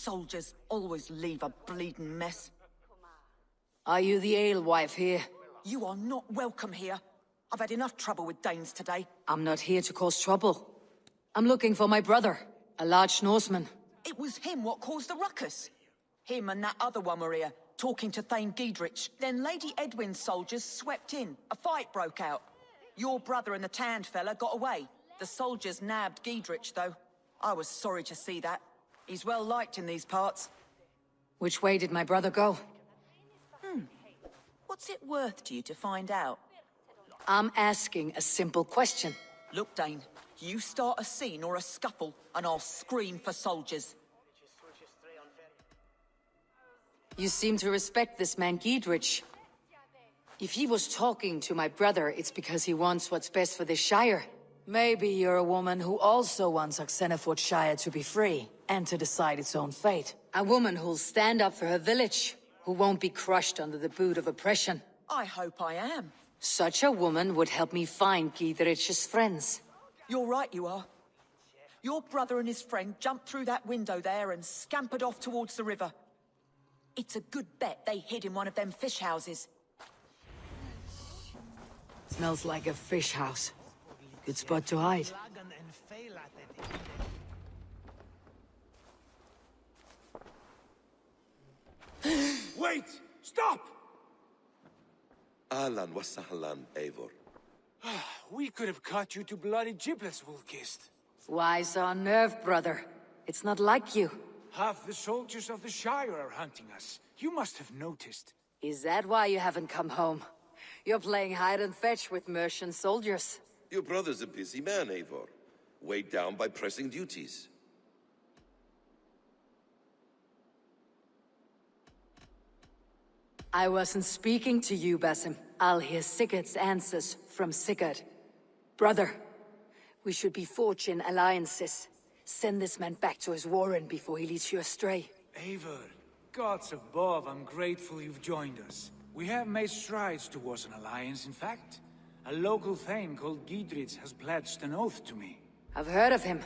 soldiers always leave a bleeding mess. Are you the alewife here? You are not welcome here. I've had enough trouble with Danes today. I'm not here to cause trouble. I'm looking for my brother, a large Norseman. It was him what caused the ruckus. Him and that other one were here, talking to Thane Giedrich. Then Lady Edwin's soldiers swept in. A fight broke out. Your brother and the tanned fella got away. The soldiers nabbed Giedrich, though. I was sorry to see that. He's well liked in these parts. Which way did my brother go? What's it worth to you to find out? I'm asking a simple question. Look, Dane, you start a scene or a scuffle, and I'll scream for soldiers. You seem to respect this man Giedrich. If he was talking to my brother, it's because he wants what's best for this shire. Maybe you're a woman who also wants Oxenefordscire to be free, and to decide its own fate. A woman who'll stand up for her village, who won't be crushed under the boot of oppression. I hope I am. Such a woman would help me find Giedrich's friends. You're right, you are. Your brother and his friend jumped through that window there and scampered off towards the river. It's a good bet they hid in one of them fish houses. Smells like a fish house. Good spot to hide. Wait! Stop! Ahlan wa sahlan, Eivor. We could have cut you to bloody giblets, Wolfkist. Why so unnerved, brother? It's not like you. Half the soldiers of the Shire are hunting us. You must have noticed. Is that why you haven't come home? You're playing hide and fetch with Mercian soldiers. Your brother's a busy man, Eivor. Weighed down by pressing duties. I wasn't speaking to you, Basim. I'll hear Sigurd's answers from Sigurd. Brother, we should be forging alliances. Send this man back to his warren before he leads you astray. Eivor, gods above, I'm grateful you've joined us. We have made strides towards an alliance, in fact. A local thane called Giedrich has pledged an oath to me. I've heard of him.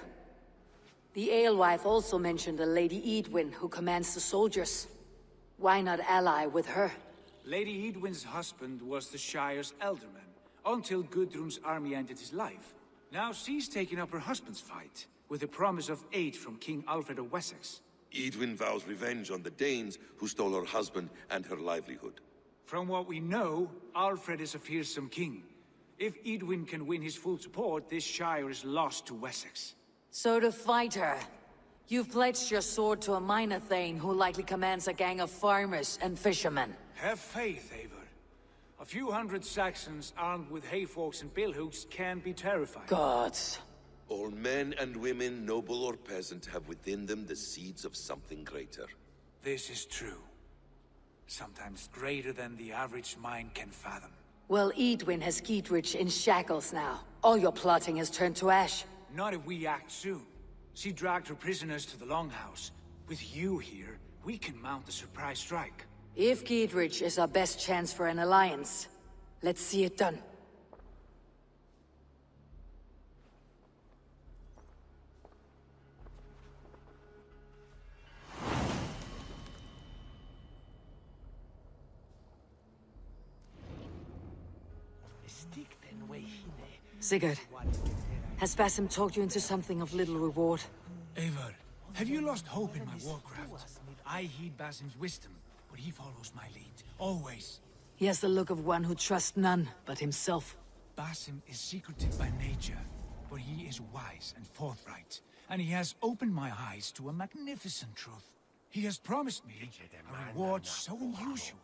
The alewife also mentioned a Lady Edwin who commands the soldiers. Why not ally with her? Lady Edwin's husband was the Shire's elderman, until Gudrun's army ended his life. Now she's taken up her husband's fight, with a promise of aid from King Alfred of Wessex. Edwin vows revenge on the Danes who stole her husband and her livelihood. From what we know, Alfred is a fearsome king. If Edwin can win his full support, this Shire is lost to Wessex. So to fight her, you've pledged your sword to a minor thane who likely commands a gang of farmers and fishermen. Have faith, Eivor. A few hundred Saxons armed with hayforks and billhooks can be terrifying. Gods. All men and women, noble or peasant, have within them the seeds of something greater. This is true. Sometimes greater than the average mind can fathom. Well, Edwin has Giedrich in shackles now. All your plotting has turned to ash. Not if we act soon. She dragged her prisoners to the Longhouse. With you here, we can mount a surprise strike. If Giedrich is our best chance for an alliance, let's see it done. Sigurd, has Basim talked you into something of little reward? Eivor, have you lost hope in my warcraft? I heed Basim's wisdom, but he follows my lead. Always. He has the look of one who trusts none but himself. Basim is secretive by nature, but he is wise and forthright, and he has opened my eyes to a magnificent truth. He has promised me a reward so unusual,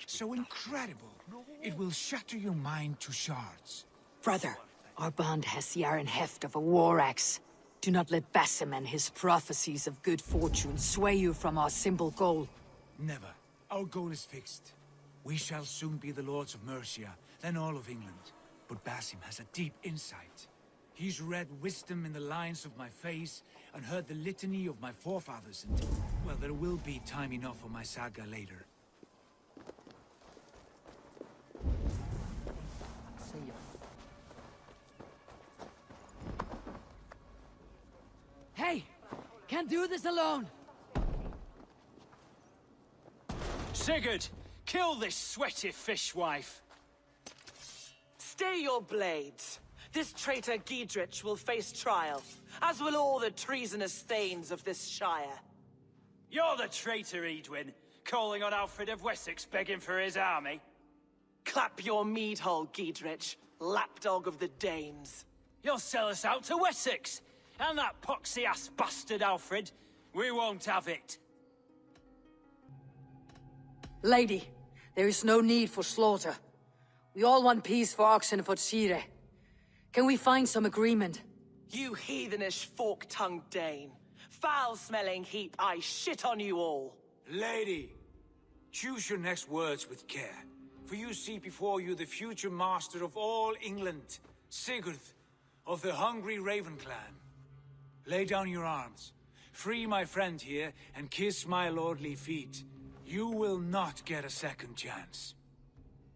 so incredible, it will shatter your mind to shards. Brother, our bond has the iron heft of a war axe. Do not let Basim and his prophecies of good fortune sway you from our simple goal. Never. Our goal is fixed. We shall soon be the lords of Mercia, then all of England. But Basim has a deep insight. He's read wisdom in the lines of my face, and heard the litany of my forefathers, and, well, there will be time enough for my saga later. Hey! Can't do this alone! Sigurd, kill this sweaty fishwife. Stay your blades. This traitor Giedrich will face trial, as will all the treasonous thanes of this shire. You're the traitor, Edwin, calling on Alfred of Wessex begging for his army. Clap your mead hole, Giedrich, lapdog of the Danes. You'll sell us out to Wessex, and that poxy-ass bastard Alfred. We won't have it. Lady, there is no need for slaughter. We all want peace for Oxenefordscire. Can we find some agreement? You heathenish fork-tongued Dane. Foul-smelling heap, I shit on you all. Lady, choose your next words with care. For you see before you the future master of all England, Sigurd, of the hungry Raven clan. Lay down your arms. Free my friend here and kiss my lordly feet. You will not get a second chance.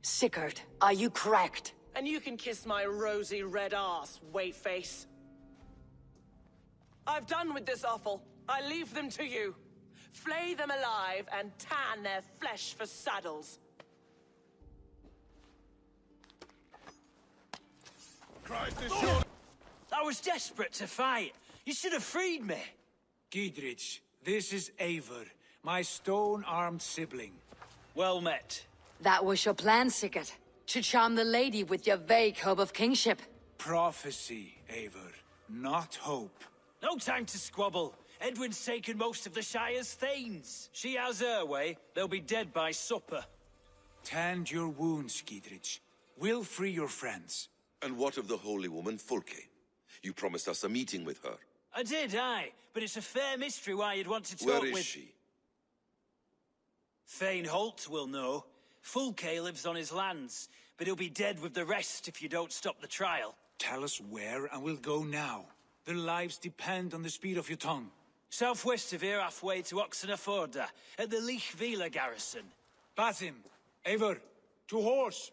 Sigurd, are you cracked? And you can kiss my rosy red ass, wayface. I've done with this offal. I leave them to you. Flay them alive and tan their flesh for saddles. I was desperate to fight. You should have freed me. Giedrich, this is Eivor, my stone-armed sibling. Well met. That was your plan, Sigurd. To charm the lady with your vague hope of kingship. Prophecy, Eivor, not hope. No time to squabble. Edwin's taken most of the Shire's thanes. She has her way. They'll be dead by supper. Tend your wounds, Giedrich. We'll free your friends. And what of the holy woman Fulke? You promised us a meeting with her. I did, aye. But it's a fair mystery why you'd want to talk Where with... is she? Thane Holt will know. Fulke lives on his lands, but he'll be dead with the rest if you don't stop the trial. Tell us where, and we'll go now. Their lives depend on the speed of your tongue. Southwest of here, halfway to Oxeneforda, at the Lichvila garrison. Basim, Eivor, to horse!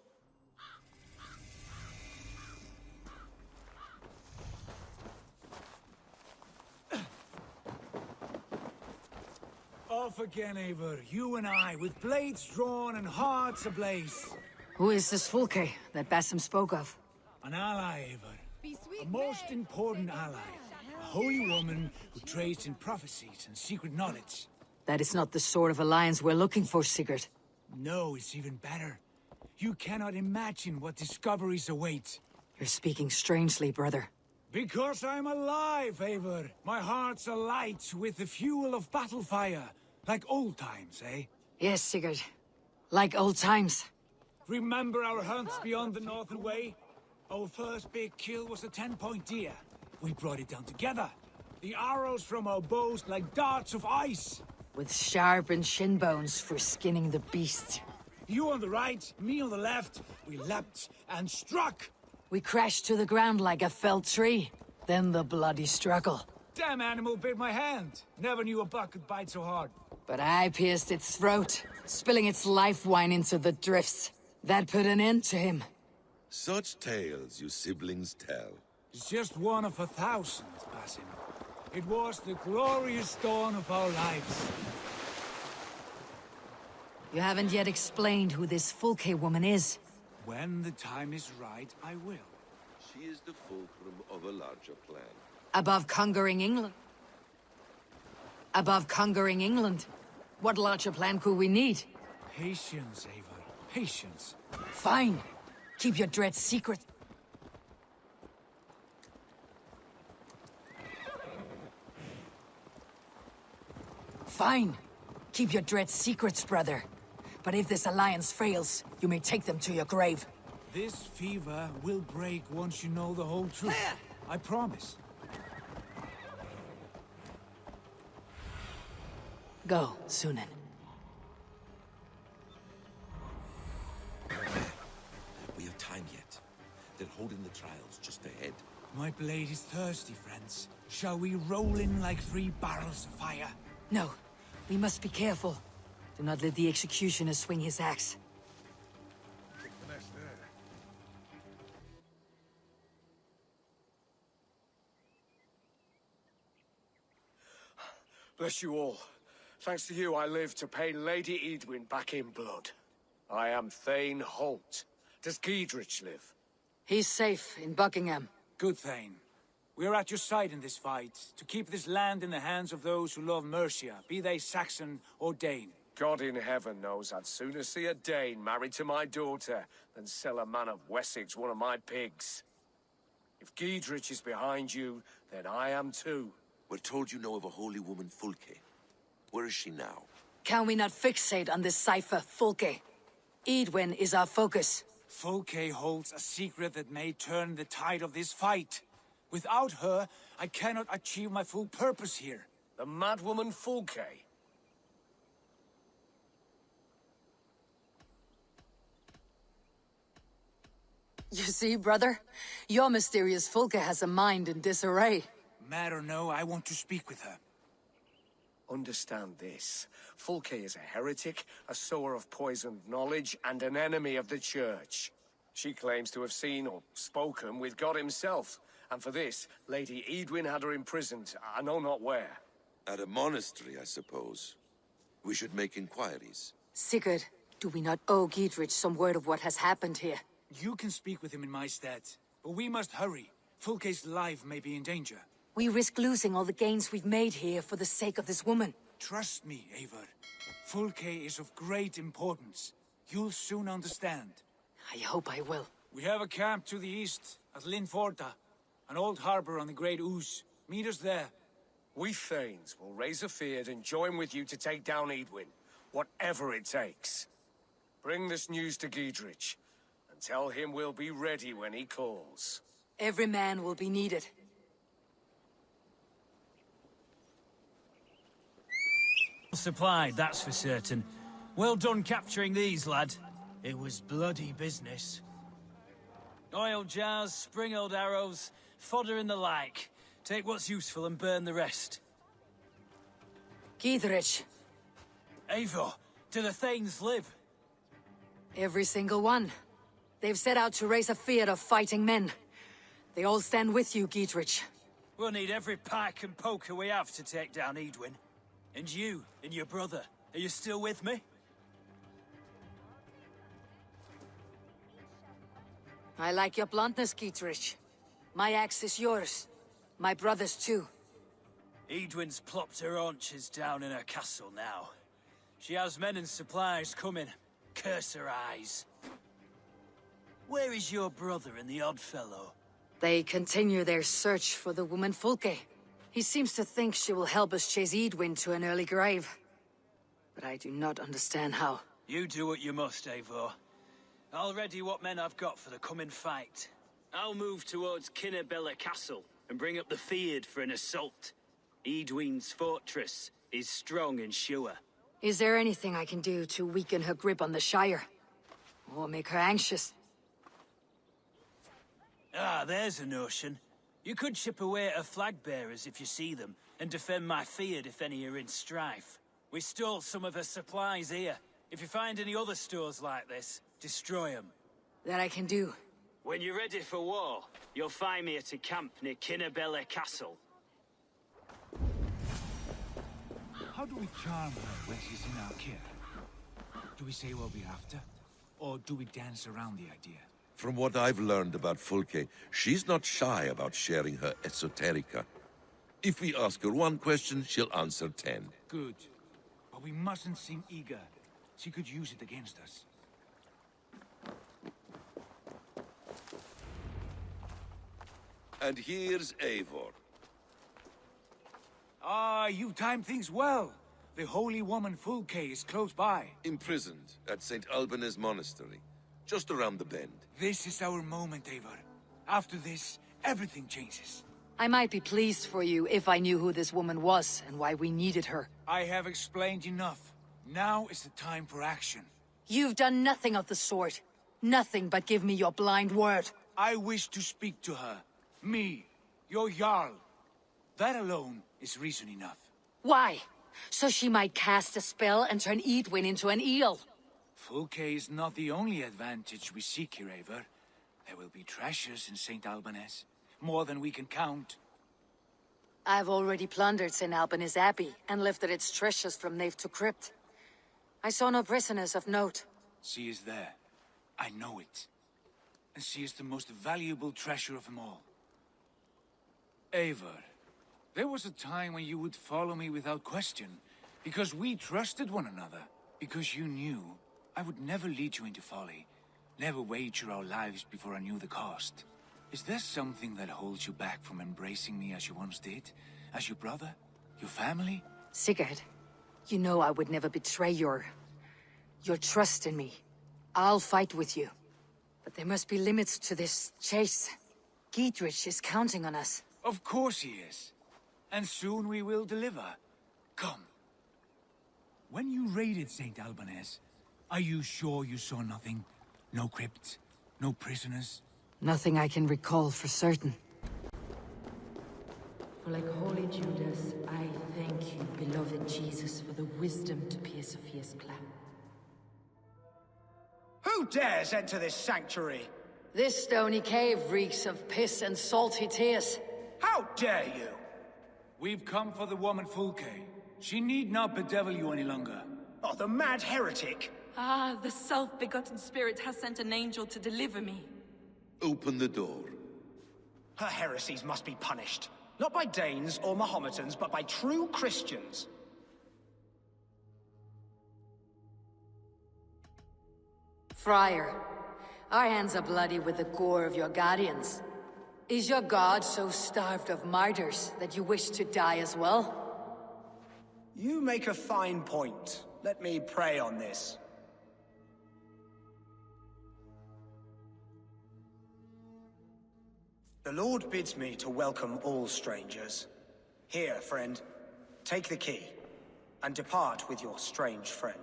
Off again, Eivor. You and I, with blades drawn and hearts ablaze. Who is this Fulke that Basim spoke of? An ally, Eivor. A most important ally. A holy woman who trades in prophecies and secret knowledge. That is not the sort of alliance we're looking for, Sigurd. No, it's even better. You cannot imagine what discoveries await. You're speaking strangely, brother. Because I'm alive, Eivor. My heart's alight with the fuel of battle fire. Like old times, eh? Yes, Sigurd. Like old times. Remember our hunts beyond the Northern Way? Our first big kill was a 10-point deer. We brought it down together. The arrows from our bows like darts of ice. With sharpened shin bones for skinning the beast. You on the right, me on the left. We leapt and struck. We crashed to the ground like a felled tree. Then the bloody struggle. Damn animal bit my hand. Never knew a buck could bite so hard. But I pierced its throat, spilling its life wine into the drifts. That put an end to him. Such tales you siblings tell. It's just one of 1,000, Basim. It was the glorious dawn of our lives. You haven't yet explained who this Fulke woman is. When the time is right, I will. She is the fulcrum of a larger plan. Above conquering England. Above conquering England. What larger plan could we need? Patience, Eivor. Patience. Fine. Keep your dread secret. Fine. Keep your dread secrets, brother. But if this alliance fails, you may take them to your grave. This fever will break once you know the whole truth. I promise. Go, Sunan. We have time yet. They're holding the trials just ahead. My blade is thirsty, friends. Shall we roll in like 3 barrels of fire? No. We must be careful. Do not let the executioner swing his axe. Bless you all. Thanks to you, I live to pay Lady Edwin back in blood. I am Thane Holt. Does Giedrich live? He's safe in Buckingham. Good, Thane. We are at your side in this fight, to keep this land in the hands of those who love Mercia, be they Saxon or Dane. God in heaven knows I'd sooner see a Dane married to my daughter than sell a man of Wessex one of my pigs. If Giedrich is behind you, then I am too. We're told you know of a holy woman, Fulke. Where is she now? Can we not fixate on this cipher, Fulke? Edwin is our focus. Fulke holds a secret that may turn the tide of this fight. Without her, I cannot achieve my full purpose here. The madwoman Fulke? You see, brother? Your mysterious Fulke has a mind in disarray. Mad or no, I want to speak with her. Understand this. Fulke is a heretic, a sower of poisoned knowledge, and an enemy of the Church. She claims to have seen or spoken with God himself. And for this, Lady Edwin had her imprisoned, I know not where. At a monastery, I suppose. We should make inquiries. Sigurd, do we not owe Giedrich some word of what has happened here? You can speak with him in my stead, but we must hurry. Fulke's life may be in danger. We risk losing all the gains we've made here for the sake of this woman. Trust me, Eivor. Fulke is of great importance. You'll soon understand. I hope I will. We have a camp to the east, at Linforta. An old harbor on the Great Ouse. Meet us there. We Thanes will raise a feard and join with you to take down Edwin, whatever it takes. Bring this news to Giedrich, and tell him we'll be ready when he calls. Every man will be needed. Supplied, that's for certain. Well done capturing these, lad. It was bloody business. Oil jars, spring-oiled arrows, fodder and the like. Take what's useful and burn the rest. Giedrich. Eivor, do the Thanes live? Every single one. They've set out to raise a fear of fighting men. They all stand with you, Giedrich. We'll need every pike and poker we have to take down Edwin. And you, and your brother, are you still with me? I like your bluntness, Giedrich. My axe is yours. My brother's too. Edwin's plopped her haunches down in her castle now. She has men and supplies coming. Curse her eyes. Where is your brother and the odd fellow? They continue their search for the woman Fulke. He seems to think she will help us chase Edwin to an early grave. But I do not understand how. You do what you must, Eivor. I'll ready what men I've got for the coming fight. I'll move towards Kinnabella Castle and bring up the feared for an assault. Edwin's fortress is strong and sure. Is there anything I can do to weaken her grip on the Shire? Or make her anxious? Ah, there's a notion. You could chip away at her flag bearers if you see them, and defend my feared if any are in strife. We stole some of her supplies here. If you find any other stores like this, destroy them. That I can do. When you're ready for war, you'll find me at a camp near Kinnabella Castle. How do we charm her when she's in our care? Do we say what we're after? Or do we dance around the idea? From what I've learned about Fulke, she's not shy about sharing her esoterica. If we ask her one question, she'll answer 10. Good. But we mustn't seem eager. She could use it against us. And here's Eivor. Ah, you timed things well. The holy woman Fulke is close by. Imprisoned at St. Alban's Monastery, just around the bend. This is our moment, Eivor. After this, everything changes. I might be pleased for you if I knew who this woman was and why we needed her. I have explained enough. Now is the time for action. You've done nothing of the sort. Nothing but give me your blind word. I wish to speak to her. Me, your Jarl. That alone is reason enough. Why? So she might cast a spell and turn Edwin into an eel. Fulke is not the only advantage we seek here, Eivor. There will be treasures in St. Alban's. More than we can count. I've already plundered St. Albans Abbey and lifted its treasures from nave to crypt. I saw no prisoners of note. She is there. I know it. And she is the most valuable treasure of them all. Eivor, there was a time when you would follow me without question, because we trusted one another, because you knew I would never lead you into folly, never wager our lives before I knew the cost. Is there something that holds you back from embracing me as you once did? As your brother? Your family? Sigurd, you know I would never betray your trust in me. I'll fight with you. But there must be limits to this chase. Giedrich is counting on us. Of course he is. And soon we will deliver. Come. When you raided St. Albanese, are you sure you saw nothing? No crypt? No prisoners? Nothing I can recall for certain. For like holy Judas, I thank you, beloved Jesus, for the wisdom to pierce a fierce plan. Who dares enter this sanctuary? This stony cave reeks of piss and salty tears. How dare you? We've come for the woman Fulke. She need not bedevil you any longer. Oh, the mad heretic! Ah, the self-begotten spirit has sent an angel to deliver me. Open the door. Her heresies must be punished. Not by Danes or Mahometans, but by true Christians. Friar, our hands are bloody with the gore of your guardians. Is your god so starved of martyrs that you wish to die as well? You make a fine point. Let me pray on this. The Lord bids me to welcome all strangers. Here, friend, take the key, and depart with your strange friend.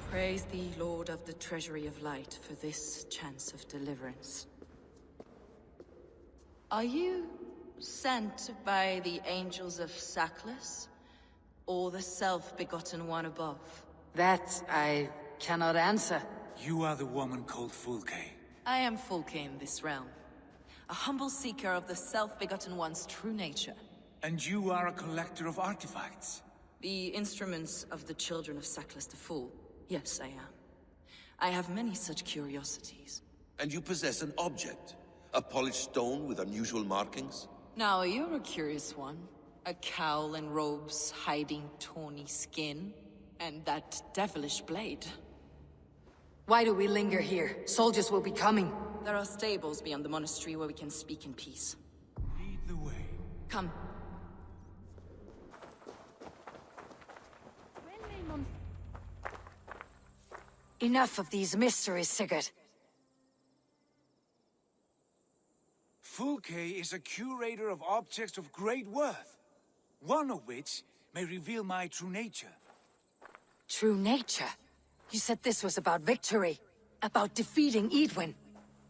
Praise thee, Lord of the Treasury of Light, for this chance of deliverance. Are you sent by the angels of Sackless, or the self-begotten one above? That I cannot answer. You are the woman called Fulke. I am Fulke in this realm, a humble seeker of the self-begotten one's true nature. And you are a collector of artifacts. The instruments of the children of Sackless the Fool. Yes, I am. I have many such curiosities. And you possess an object. A polished stone with unusual markings. Now, you're a curious one. A cowl and robes hiding tawny skin. And that devilish blade. Why do we linger here? Soldiers will be coming. There are stables beyond the monastery where we can speak in peace. Lead the way. Come. Enough of these mysteries, Sigurd. Fulke is a curator of objects of great worth, one of which may reveal my true nature. True nature? You said this was about victory, about defeating Edwin.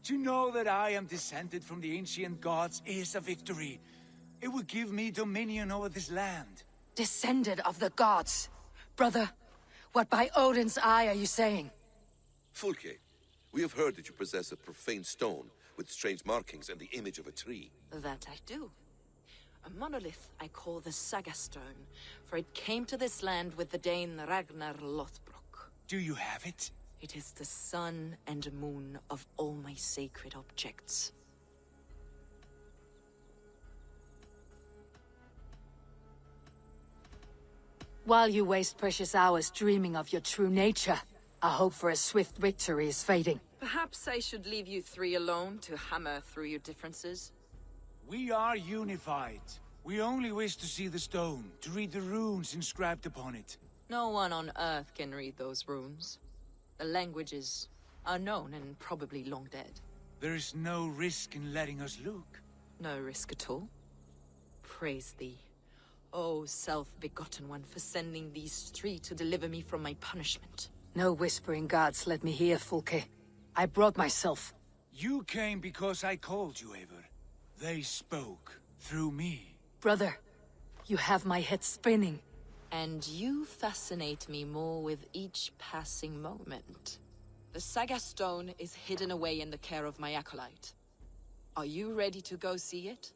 To know that I am descended from the ancient gods is a victory. It will give me dominion over this land. Descended of the gods. Brother, what by Odin's eye are you saying? Fulke, we have heard that you possess a profane stone with strange markings and the image of a tree. That I do. A monolith I call the Saga Stone, for it came to this land with the Dane Ragnar Lothbrok. Do you have it? It is the sun and moon of all my sacred objects. While you waste precious hours dreaming of your true nature, our hope for a swift victory is fading. Perhaps I should leave you three alone to hammer through your differences? We are unified. We only wish to see the stone, to read the runes inscribed upon it. No one on Earth can read those runes. The language is unknown and probably long dead. There is no risk in letting us look. No risk at all. Praise thee, O self-begotten one, for sending these three to deliver me from my punishment. No whispering gods let me hear, Fulke. I brought myself. You came because I called you, Eivor. They spoke through me. Brother, you have my head spinning. And you fascinate me more with each passing moment. The Saga Stone is hidden away in the care of my acolyte. Are you ready to go see it?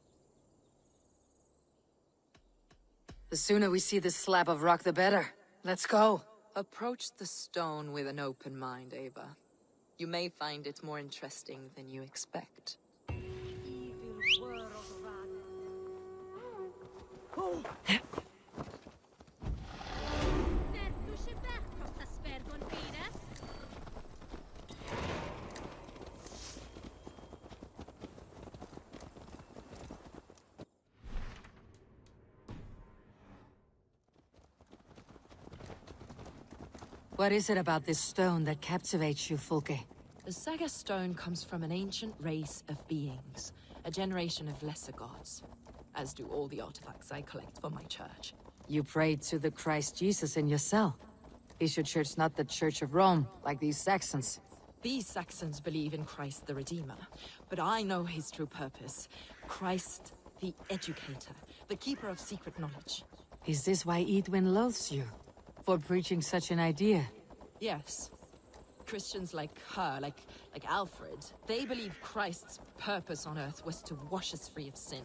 The sooner we see this slab of rock, the better. Let's go. Approach the stone with an open mind, Ava. You may find it more interesting than you expect. What is it about this stone that captivates you, Fulke? The Saga Stone comes from an ancient race of beings, a generation of lesser gods, as do all the artifacts I collect for my church. You prayed to the Christ Jesus in your cell. Is your church not the Church of Rome, like these Saxons? These Saxons believe in Christ the Redeemer, but I know his true purpose. Christ the Educator, the keeper of secret knowledge. Is this why Edwin loathes you? For preaching such an idea? Yes. Christians like her, like Alfred, they believe Christ's purpose on earth was to wash us free of sin.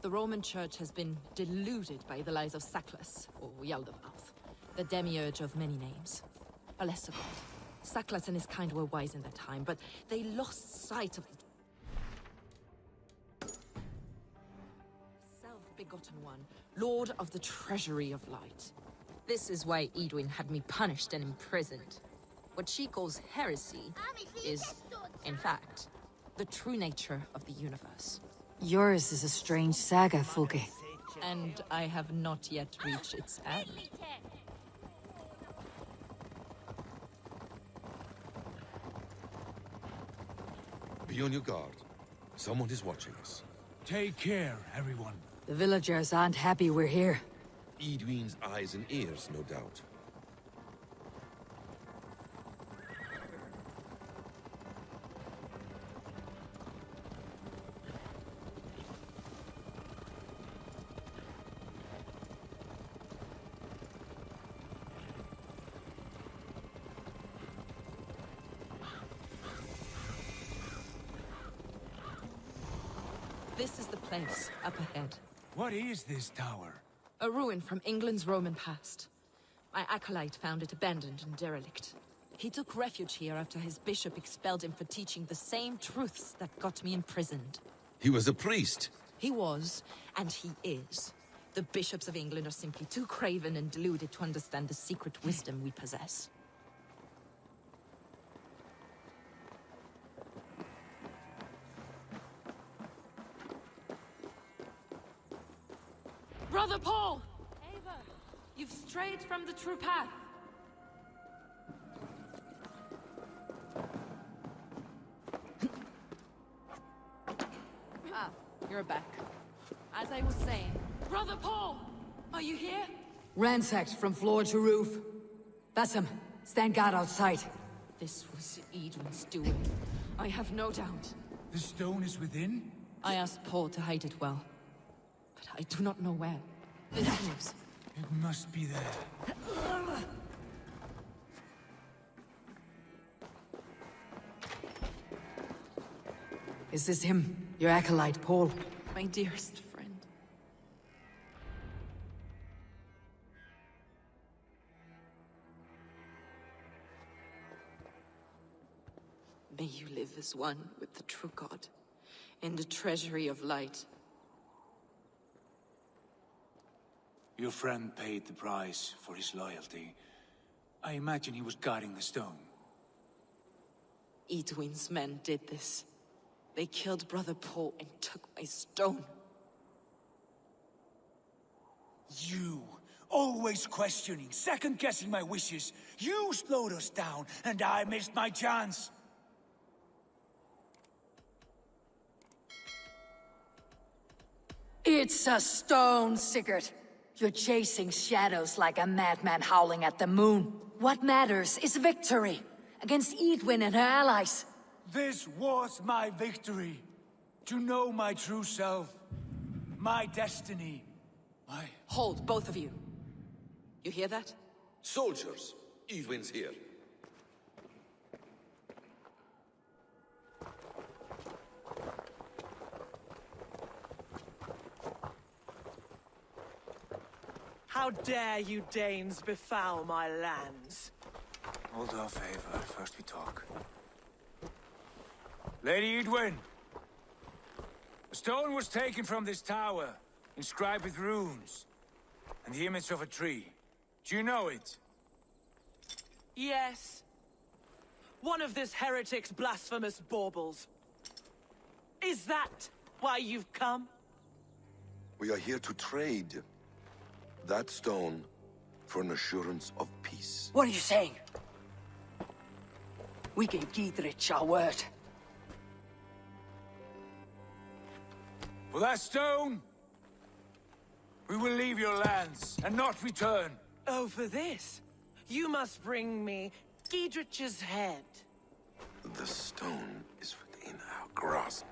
The Roman Church has been deluded by the lies of Saclas, or Yaldabaoth, the demiurge of many names. A lesser god. Saclas and his kind were wise in their time, but they lost sight of the self-begotten one, Lord of the Treasury of Light. This is why Edwin had me punished and imprisoned. What she calls heresy is, in fact, the true nature of the universe. Yours is a strange saga, Fulke. And I have not yet reached its end. Be on your guard. Someone is watching us. Take care, everyone. The villagers aren't happy we're here. Edwin's eyes and ears, no doubt. This is the place, up ahead. What is this tower? A ruin from England's Roman past. My acolyte found it abandoned and derelict. He took refuge here after his bishop expelled him for teaching the same truths that got me imprisoned. He was a priest. He was, and he is. The bishops of England are simply too craven and deluded to understand the secret wisdom we possess. Brother Paul! Ava, you've strayed from the true path. Ah, you're back. As I was saying... Brother Paul! Are you here? Ransacked from floor to roof. Basim, stand guard outside. This was Edwin's doing. I have no doubt. The stone is within? I asked Paul to hide it well. But I do not know where. It moves. It must be there. Is this him? Your acolyte, Paul? My dearest friend. May you live as one with the true God, in the treasury of light. Your friend paid the price for his loyalty. I imagine he was guarding the stone. Edwin's men did this. They killed Brother Paul and took my stone. You, always questioning, second-guessing my wishes. You slowed us down, and I missed my chance. It's a stone, Sigurd. You're chasing shadows like a madman howling at the moon. What matters is victory against Edwin and her allies. This was my victory. To know my true self, my destiny, my... Hold, both of you. You hear that? Soldiers, Edwin's here. How dare you Danes befoul my lands? Hold our favor. First we talk. Lady Edwin! A stone was taken from this tower, inscribed with runes, and the image of a tree. Do you know it? Yes. One of this heretic's blasphemous baubles. Is that why you've come? We are here to trade that stone for an assurance of peace. What are you saying? We gave Giedrich our word. For that stone, we will leave your lands and not return. Oh, for this, you must bring me Giedrich's head. The stone is within our grasp.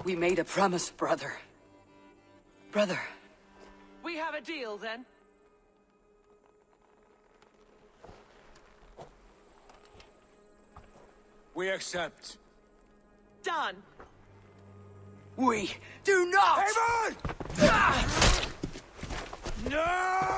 We made a promise, brother. Brother. We have a deal, then? We accept. Done. We do not! Haven! No!